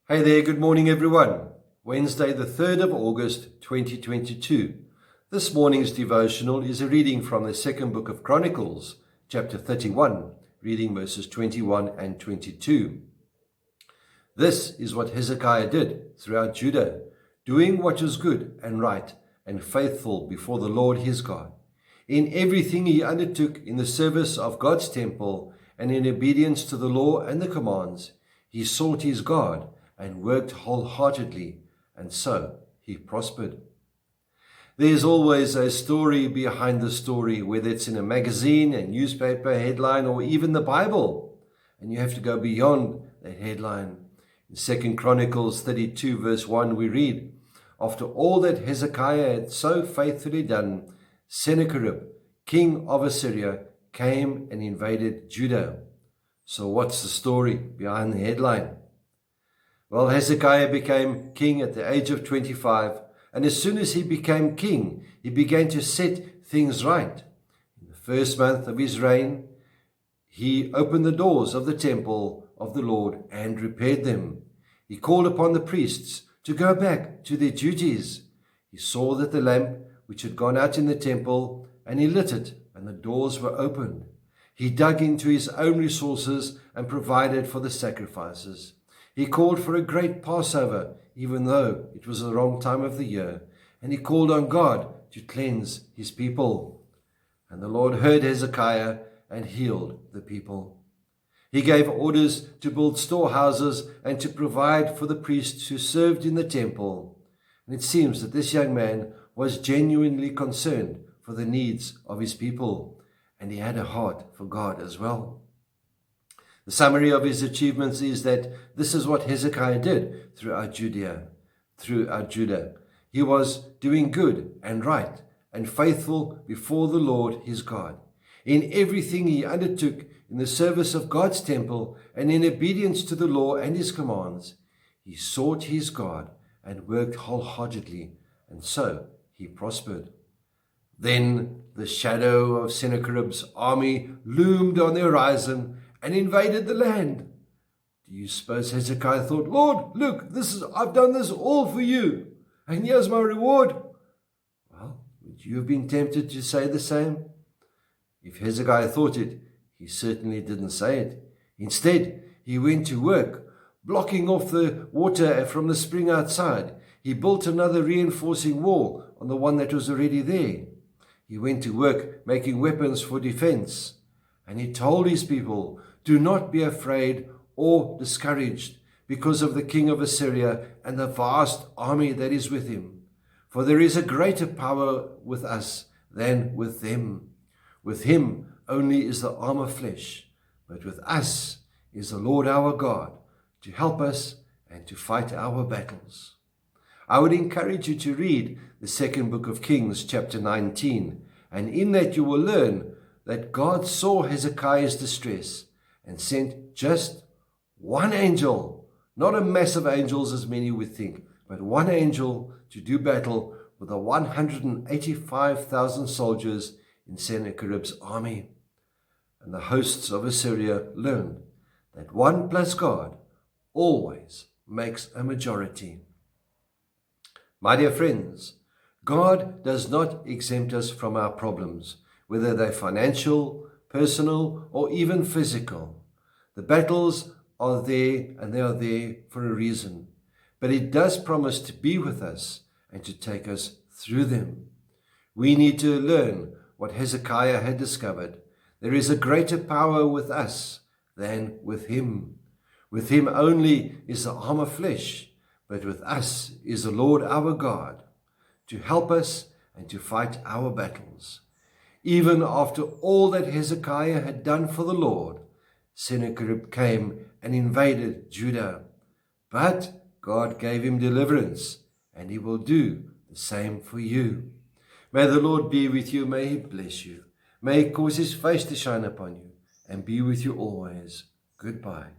Hey there, good morning everyone. Wednesday the 3rd of August 2022. This morning's devotional is a reading from the second book of Chronicles, chapter 31, reading verses 21 and 22. This is what Hezekiah did throughout Judah, doing what was good and right and faithful before the Lord his God. In everything he undertook in the service of God's temple and in obedience to the law and the commands, he sought his God and worked wholeheartedly, and so he prospered. There's always a story behind the story, whether it's in a magazine, a newspaper headline, or even the Bible. And you have to go beyond that headline. In 2 Chronicles 32 verse 1 we read, "After all that Hezekiah had so faithfully done, Sennacherib, king of Assyria, came and invaded Judah." So what's the story behind the headline? Well, Hezekiah became king at the age of 25, and as soon as he became king, he began to set things right. In the first month of his reign, he opened the doors of the temple of the Lord and repaired them. He called upon the priests to go back to their duties. He saw that the lamp which had gone out in the temple, and he lit it, and the doors were opened. He dug into his own resources and provided for the sacrifices. He called for a great Passover, even though it was the wrong time of the year, and he called on God to cleanse his people. And the Lord heard Hezekiah and healed the people. He gave orders to build storehouses and to provide for the priests who served in the temple. And it seems that this young man was genuinely concerned for the needs of his people, and he had a heart for God as well. The summary of his achievements is that this is what Hezekiah did throughout Judah. He was doing good and right and faithful before the Lord his God. In everything he undertook in the service of God's temple and in obedience to the law and his commands, he sought his God and worked wholeheartedly, and so he prospered. Then the shadow of Sennacherib's army loomed on the horizon and invaded the land. Do you suppose Hezekiah thought, "Lord, look, I've done this all for you, and here's my reward"? Well, would you have been tempted to say the same? If Hezekiah thought it, he certainly didn't say it. Instead, he went to work, blocking off the water from the spring outside. He built another reinforcing wall on the one that was already there. He went to work making weapons for defense. And he told his people, "Do not be afraid or discouraged because of the king of Assyria and the vast army that is with him. For there is a greater power with us than with them. With him only is the arm of flesh, but with us is the Lord our God to help us and to fight our battles." I would encourage you to read the second book of Kings, chapter 19, and in that you will learn that God saw Hezekiah's distress and sent just one angel, not a mass of angels as many would think, but one angel to do battle with the 185,000 soldiers in Sennacherib's army. And the hosts of Assyria learned that one plus God always makes a majority. My dear friends, God does not exempt us from our problems, whether they're financial, personal, or even physical. The battles are there, and they are there for a reason. But it does promise to be with us and to take us through them. We need to learn what Hezekiah had discovered. There is a greater power with us than with him. With him only is the arm of flesh, but with us is the Lord our God to help us and to fight our battles. Even after all that Hezekiah had done for the Lord, Sennacherib came and invaded Judah. But God gave him deliverance, and he will do the same for you. May the Lord be with you. May he bless you. May he cause his face to shine upon you and be with you always. Goodbye.